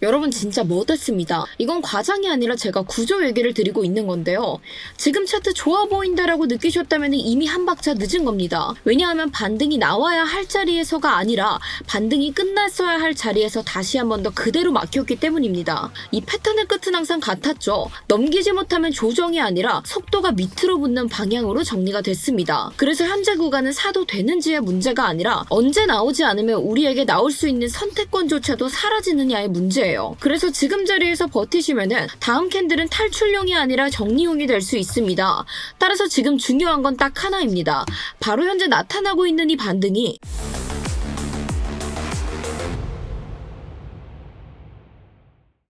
여러분 진짜 멋있습니다. 이건 과장이 아니라 제가 구조 얘기를 드리고 있는 건데요. 지금 차트 좋아 보인다라고 느끼셨다면 이미 한 박자 늦은 겁니다. 왜냐하면 반등이 나와야 할 자리에서가 아니라 반등이 끝났어야 할 자리에서 다시 한 번 더 그대로 막혔기 때문입니다. 이 패턴의 끝은 항상 같았죠. 넘기지 못하면 조정이 아니라 속도가 밑으로 붙는 방향으로 정리가 됐습니다. 그래서 현재 구간은 사도 되는지의 문제가 아니라 언제 나오지 않으면 우리에게 나올 수 있는 선택권조차도 사라지느냐의 문제예요. 그래서 지금 자리에서 버티시면은 다음 캔들은 탈출용이 아니라 정리용이 될 수 있습니다. 따라서 지금 중요한 건 딱 하나입니다. 바로 현재 나타나고 있는 이 반등이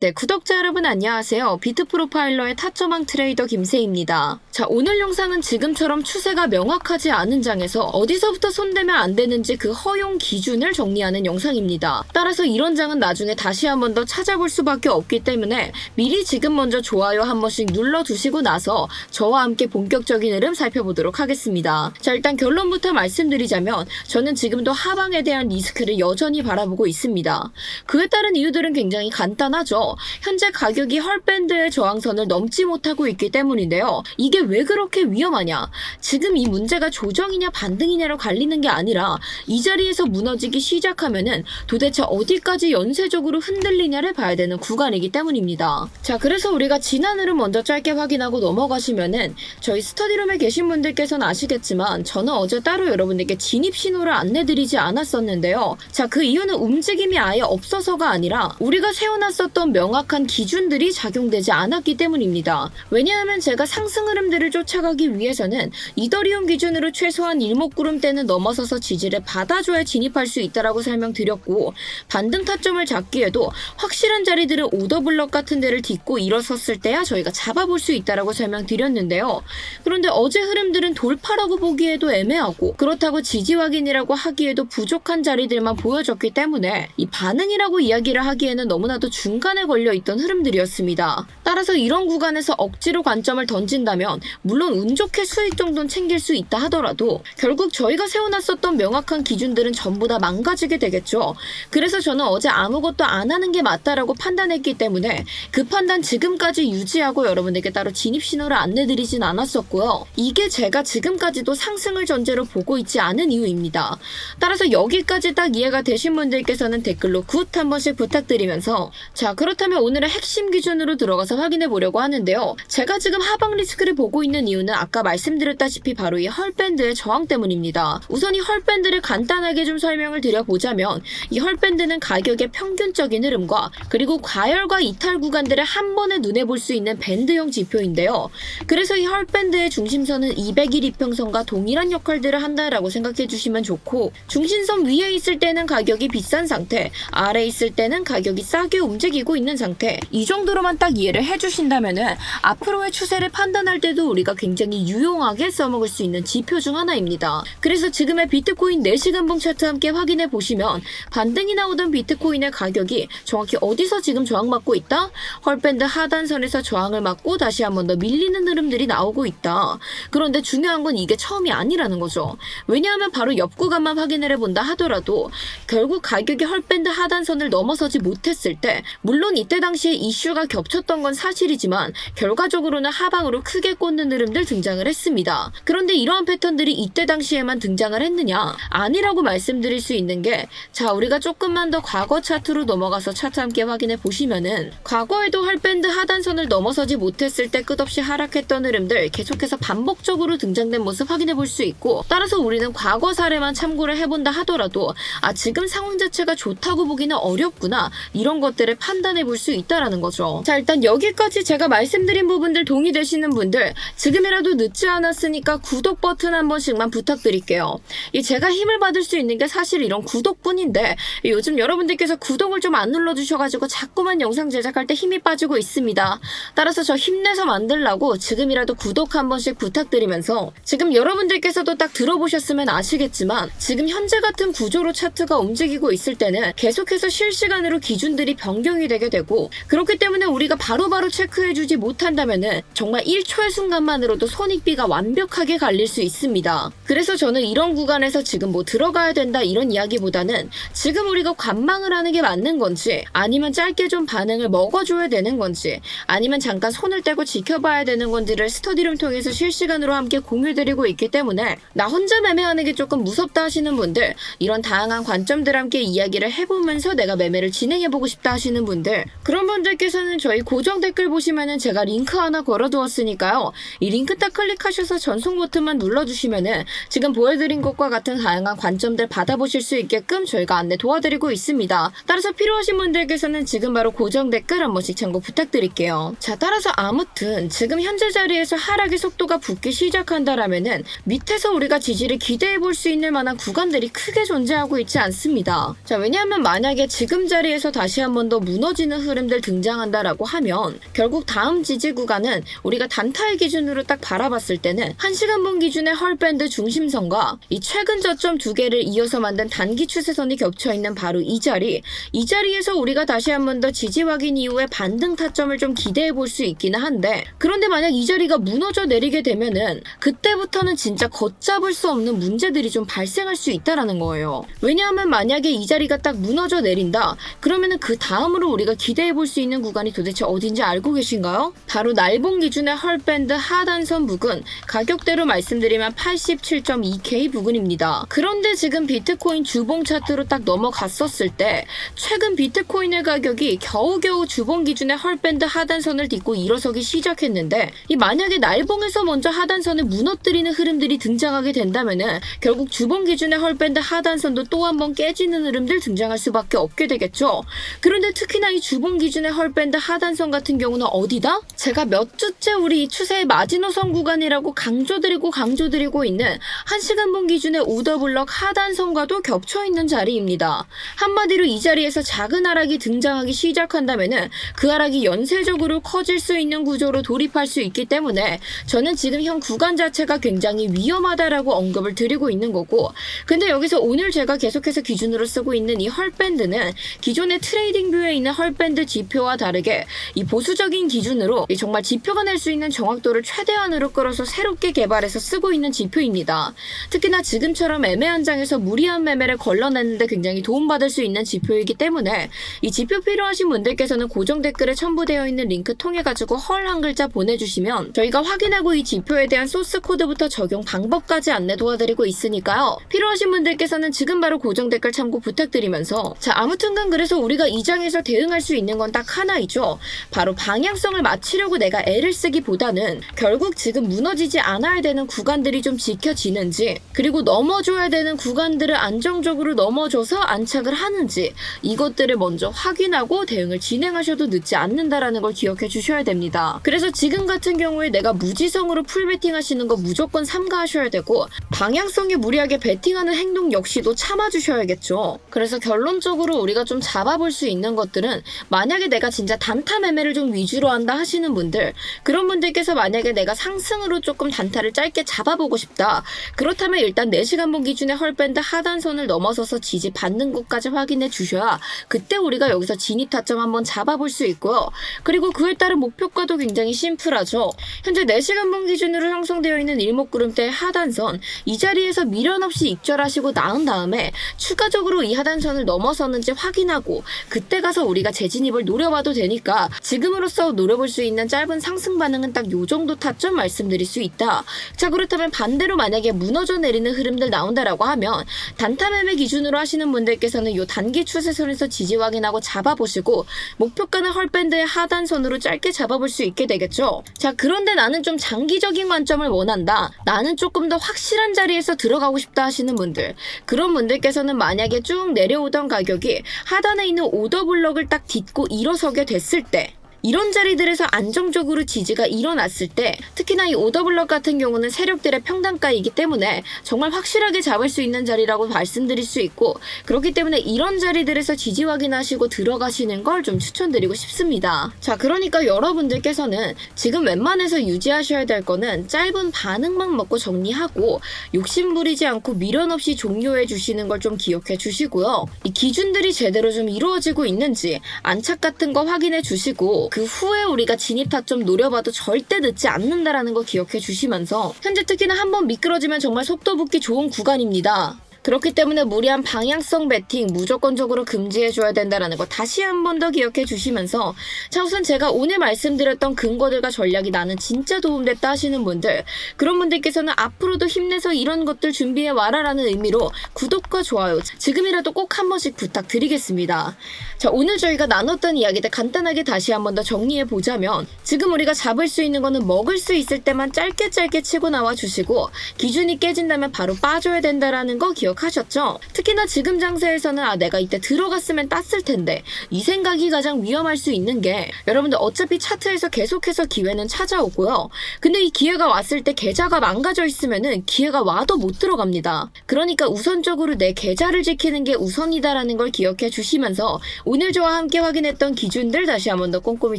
네, 구독자 여러분 안녕하세요. 비트프로파일러의 타점왕 트레이더 김세희입니다. 자, 오늘 영상은 지금처럼 추세가 명확하지 않은 장에서 어디서부터 손대면 안 되는지 그 허용 기준을 정리하는 영상입니다. 따라서 이런 장은 나중에 다시 한 번 더 찾아볼 수밖에 없기 때문에 미리 지금 먼저 좋아요 한 번씩 눌러두시고 나서 저와 함께 본격적인 흐름 살펴보도록 하겠습니다. 자, 일단 결론부터 말씀드리자면 저는 지금도 하방에 대한 리스크를 여전히 바라보고 있습니다. 그에 따른 이유들은 굉장히 간단하죠. 현재 가격이 헐밴드의 저항선을 넘지 못하고 있기 때문인데요. 이게 왜 그렇게 위험하냐? 지금 이 문제가 조정이냐 반등이냐로 갈리는 게 아니라 이 자리에서 무너지기 시작하면은 도대체 어디까지 연쇄적으로 흔들리냐를 봐야 되는 구간이기 때문입니다. 자, 그래서 우리가 지난 흐름 먼저 짧게 확인하고 넘어가시면은 저희 스터디룸에 계신 분들께서는 아시겠지만 저는 어제 따로 여러분들께 진입 신호를 안내드리지 않았었는데요. 자, 그 이유는 움직임이 아예 없어서가 아니라 우리가 세워놨었던 명확한 기준들이 작용되지 않았기 때문입니다. 왜냐하면 제가 상승 흐름들을 쫓아가기 위해서는 이더리움 기준으로 최소한 일목구름대는 넘어서서 지지를 받아줘야 진입할 수 있다라고 설명드렸고, 반등 타점을 잡기에도 확실한 자리들은 오더블럭 같은 데를 딛고 일어섰을 때야 저희가 잡아볼 수 있다라고 설명드렸는데요. 그런데 어제 흐름들은 돌파라고 보기에도 애매하고 그렇다고 지지 확인이라고 하기에도 부족한 자리들만 보여줬기 때문에 이 반응이라고 이야기를 하기에는 너무나도 중간에 걸려있던 흐름들이었습니다. 따라서 이런 구간에서 억지로 관점을 던진다면 물론 운 좋게 수익 정도는 챙길 수 있다 하더라도 결국 저희가 세워놨었던 명확한 기준들은 전부 다 망가지게 되겠죠. 그래서 저는 어제 아무것도 안 하는 게 맞다라고 판단했기 때문에 그 판단 지금까지 유지하고 여러분에게 따로 진입 신호를 안내드리진 않았었고요. 이게 제가 지금까지도 상승을 전제로 보고 있지 않은 이유입니다. 따라서 여기까지 딱 이해가 되신 분들께서는 댓글로 굿 한 번씩 부탁드리면서, 자, 그렇다면 오늘의 핵심 기준으로 들어가서 확인해 보려고 하는데요. 제가 지금 하방 리스크를 보고 있는 이유는 아까 말씀드렸다시피 바로 이 헐밴드의 저항 때문입니다. 우선 이 헐밴드를 간단하게 좀 설명을 드려보자면 이 헐밴드는 가격의 평균적인 흐름과 그리고 과열과 이탈 구간들을 한 번에 눈에 볼 수 있는 밴드형 지표인데요. 그래서 이 헐밴드의 중심선은 200일 이평선과 동일한 역할들을 한다라고 생각해 주시면 좋고, 중심선 위에 있을 때는 가격이 비싼 상태, 아래에 있을 때는 가격이 싸게 움직이고 있는 상태, 이 정도로만 딱 이해를 해주신다면은 앞으로의 추세를 판단할 때도 우리가 굉장히 유용하게 써먹을 수 있는 지표 중 하나입니다. 그래서 지금의 비트코인 4시간봉 차트 함께 확인해 보시면 반등이 나오던 비트코인의 가격이 정확히 어디서 지금 저항받고 있다? 헐밴드 하단선에서 저항을 맞고 다시 한 번 더 밀리는 흐름들이 나오고 있다. 그런데 중요한 건 이게 처음이 아니라는 거죠. 왜냐하면 바로 옆 구간만 확인을 해본다 하더라도 결국 가격이 헐밴드 하단선을 넘어서지 못했을 때, 물론 이때 당시에 이슈가 겹쳤던 건 사실이지만 결과적으로는 하방으로 크게 꽂는 흐름들 등장을 했습니다. 그런데 이러한 패턴들이 이때 당시에만 등장을 했느냐? 아니라고 말씀드릴 수 있는 게, 자, 우리가 조금만 더 과거 차트로 넘어가서 차트 함께 확인해 보시면은 과거에도 헐밴드 하단선을 넘어서지 못했을 때 끝없이 하락했던 흐름들 계속해서 반복적으로 등장된 모습 확인해 볼 수 있고, 따라서 우리는 과거 사례만 참고를 해본다 하더라도 지금 상황 자체가 좋다고 보기는 어렵구나, 이런 것들을 판단해 볼 수 있다라는 거죠. 자, 일단 여기까지 제가 말씀드린 부분들 동의되시는 분들 지금이라도 늦지 않았으니까 구독 버튼 한 번씩만 부탁드릴게요. 제가 힘을 받을 수 있는 게 사실 이런 구독뿐인데 요즘 여러분들께서 구독을 좀 안 눌러주셔가지고 자꾸만 영상 제작할 때 힘이 빠지고 있습니다. 따라서 저 힘내서 만들라고 지금이라도 구독 한 번씩 부탁드리면서, 지금 여러분들께서도 딱 들어보셨으면 아시겠지만 지금 현재 같은 구조로 차트가 움직이고 있을 때는 계속해서 실시간으로 기준들이 변경이 되게 되고, 그렇기 때문에 우리가 바로바로 체크해주지 못한다면은 정말 1초의 순간만으로도 손익비가 완벽하게 갈릴 수 있습니다. 그래서 저는 이런 구간에서 지금 뭐 들어가야 된다 이런 이야기보다는 지금 우리가 관망을 하는 게 맞는 건지, 아니면 짧게 좀 반응을 먹어줘야 되는 건지, 아니면 잠깐 손을 떼고 지켜봐야 되는 건지를 스터디룸 통해서 실시간으로 함께 공유드리고 있기 때문에 나 혼자 매매하는 게 조금 무섭다 하시는 분들, 이런 다양한 관점들 함께 이야기를 해보면서 내가 매매를 진행해보고 싶다 하시는 분들, 그런 분들께서는 저희 고정 댓글 보시면은 제가 링크 하나 걸어두었으니까요. 이 링크 딱 클릭하셔서 전송 버튼만 눌러주시면은 지금 보여드린 것과 같은 다양한 관점들 받아보실 수 있게끔 저희가 안내 도와드리고 있습니다. 따라서 필요하신 분들께서는 지금 바로 고정 댓글 한 번씩 참고 부탁드릴게요. 자, 따라서 아무튼 지금 현재 자리에서 하락의 속도가 붙기 시작한다라면은 밑에서 우리가 지지를 기대해볼 수 있는 만한 구간들이 크게 존재하고 있지 않습니다. 자, 왜냐하면 만약에 지금 자리에서 다시 한 번 더 무너지는 흐름들 등장한다라고 하면 결국 다음 지지 구간은 우리가 단타의 기준으로 딱 바라봤을 때는 1시간봉 기준의 헐밴드 중심선과 이 최근 저점 두 개를 이어서 만든 단기 추세선이 겹쳐있는 바로 이 자리에서 우리가 다시 한 번 더 지지 확인 이후에 반등 타점을 좀 기대해 볼 수 있기는 한데, 그런데 만약 이 자리가 무너져 내리게 되면은 그때부터는 진짜 걷잡을 수 없는 문제들이 좀 발생할 수 있다라는 거예요. 왜냐하면 만약에 이 자리가 딱 무너져 내린다 그러면은 그 다음으로 우리가 기대해 볼 수 있는 구간이 도대체 어딘지 알고 계신가요? 바로 날봉 기준의 헐밴드 하단선 부근, 가격대로 말씀드리면 87.2K 부근입니다. 그런데 지금 비트코인 주봉 차트로 딱 넘어갔었을 때 최근 비트코인의 가격이 겨우겨우 주봉 기준의 헐밴드 하단선을 딛고 일어서기 시작했는데, 이 만약에 날봉에서 먼저 하단선을 무너뜨리는 흐름들이 등장하게 된다면은 결국 주봉 기준의 헐밴드 하단선도 또 한 번 깨지는 흐름들 등장할 수밖에 없게 되겠죠. 그런데 특히나 이 주봉 기준의 헐밴드 하단선 같은 경우는 어디다? 제가 몇 주째 우리 이 추세의 마지노선 구간이라고 강조드리고 있는 1시간봉 기준의 오더블럭 하단선과도 겹쳐있는 자리입니다. 한마디로 이 자리에서 작은 하락이 등장하기 시작한다면은 그 하락이 연쇄적으로 커질 수 있는 구조로 돌입할 수 있기 때문에 저는 지금 현 구간 자체가 굉장히 위험하다라고 언급을 드리고 있는 거고, 근데 여기서 오늘 제가 계속해서 기준으로 쓰고 있는 이 헐밴드는 기존의 트레이딩 뷰에 있는 헐밴드 지표와 다르게 이 보수적인 기준으로 정말 지표가 낼 수 있는 정확도를 최대한으로 끌어서 새롭게 개발해서 쓰고 있는 지표입니다. 특히나 지금처럼 애매한 장에서 무리한 매매를 걸러내는데 굉장히 도움받을 수 있는 지표이기 때문에 이 지표 필요하신 분들께서는 고정 댓글에 첨부되어 있는 링크 통해 가지고 헐 한 글자 보내주시면 저희가 확인하고 이 지표에 대한 소스 코드부터 적용 방법까지 안내 도와드리고 있으니까요. 필요하신 분들께서는 지금 바로 고정 댓글 참고 부탁드리면서, 자, 아무튼간 그래서 우리가 이 장에서 대응할 수 있는 건 딱 하나이죠. 바로 방향성을 맞추려고 내가 애를 쓰기보다는 결국 지금 무너지지 않아야 되는 구간들이 좀 지켜지는지, 그리고 넘어줘야 되는 구간들을 안정적으로 넘어줘서 안착을 하는지, 이것들을 먼저 확인하고 대응을 진행하셔도 늦지 않는다라는 걸 기억해 주셔야 됩니다. 그래서 지금 같은 경우에 내가 무지성으로 풀베팅 하시는 거 무조건 삼가하셔야 되고, 방향성에 무리하게 베팅하는 행동 역시도 참아주셔야겠죠. 그래서 결론적으로 우리가 좀 잡아볼 수 있는 것들은, 만약에 내가 진짜 단타 매매를 좀 위주로 한다 하시는 분들, 그런 분들께서 만약에 내가 상승으로 조금 단타를 짧게 잡아보고 싶다, 그렇다면 일단 4시간봉 기준의 헐밴드 하단선을 넘어서서 지지 받는 곳까지 확인해 주셔야 그때 우리가 여기서 진입 타점 한번 잡아볼 수 있고요. 그리고 그에 따른 목표가도 굉장히 심플하죠. 현재 4시간봉 기준으로 형성되어 있는 일목구름대의 하단선, 이 자리에서 미련 없이 익절하시고 나은 다음에 추가적으로 이 하단선을 넘어섰는지 확인하고 그때 가서 우리가 재진입을 노려봐도 되니까, 지금으로서 노려볼 수 있는 짧은 상승 반응은 딱 요 정도 타점 말씀드릴 수 있다. 자, 그렇다면 반대로 만약에 무너져 내리는 흐름들 나온다라고 하면 단타 매매 기준으로 하시는 분들께서는 요 단기 추세선에서 지지 확인하고 잡아보시고 목표가는 헐밴드의 하단선으로 짧게 잡아볼 수 있게 되겠죠. 자, 그런데 나는 좀 장기적인 관점을 원한다, 나는 조금 더 확실한 자리에서 들어가고 싶다 하시는 분들, 그런 분들께서는 만약에 쭉 내려오던 가격이 하단에 있는 오더블럭을 딱 딛고 일어서게 됐을 때, 이런 자리들에서 안정적으로 지지가 일어났을 때 특히나 이 오더블럭 같은 경우는 세력들의 평단가이기 때문에 정말 확실하게 잡을 수 있는 자리라고 말씀드릴 수 있고, 그렇기 때문에 이런 자리들에서 지지 확인하시고 들어가시는 걸 좀 추천드리고 싶습니다. 자, 그러니까 여러분들께서는 지금 웬만해서 유지하셔야 될 거는 짧은 반응만 먹고 정리하고 욕심 부리지 않고 미련 없이 종료해 주시는 걸 좀 기억해 주시고요. 이 기준들이 제대로 좀 이루어지고 있는지 안착 같은 거 확인해 주시고, 그 후에 우리가 진입 타점 노려봐도 절대 늦지 않는다라는 거 기억해 주시면서, 현재 특히나 한번 미끄러지면 정말 속도 붙기 좋은 구간입니다. 그렇기 때문에 무리한 방향성 베팅 무조건적으로 금지해줘야 된다는 거 다시 한 번 더 기억해 주시면서, 자, 우선 제가 오늘 말씀드렸던 근거들과 전략이 나는 진짜 도움됐다 하시는 분들, 그런 분들께서는 앞으로도 힘내서 이런 것들 준비해 와라라는 의미로 구독과 좋아요 지금이라도 꼭 한 번씩 부탁드리겠습니다. 자, 오늘 저희가 나눴던 이야기들 간단하게 다시 한 번 더 정리해 보자면, 지금 우리가 잡을 수 있는 거는 먹을 수 있을 때만 짧게 치고 나와 주시고, 기준이 깨진다면 바로 빠져야 된다라는 거 기억하셨죠? 특히나 지금 장세에서는 내가 이때 들어갔으면 땄을 텐데, 이 생각이 가장 위험할 수 있는 게, 여러분들 어차피 차트에서 계속해서 기회는 찾아오고요. 근데 이 기회가 왔을 때 계좌가 망가져 있으면은 기회가 와도 못 들어갑니다. 그러니까 우선적으로 내 계좌를 지키는 게 우선이다라는 걸 기억해 주시면서, 오늘 저와 함께 확인했던 기준들 다시 한 번 더 꼼꼼히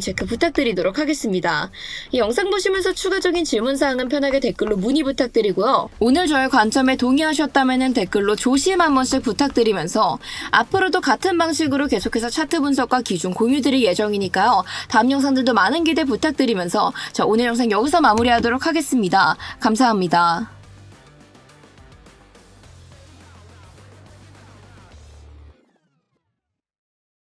체크 부탁드리도록 하겠습니다. 이 영상 보시면서 추가적인 질문사항은 편하게 댓글로 문의 부탁드리고요. 오늘 저의 관점에 동의하셨다면 댓글로 조심 한 번씩 부탁드리면서, 앞으로도 같은 방식으로 계속해서 차트 분석과 기준 공유드릴 예정이니까요. 다음 영상들도 많은 기대 부탁드리면서, 자, 오늘 영상 여기서 마무리하도록 하겠습니다. 감사합니다.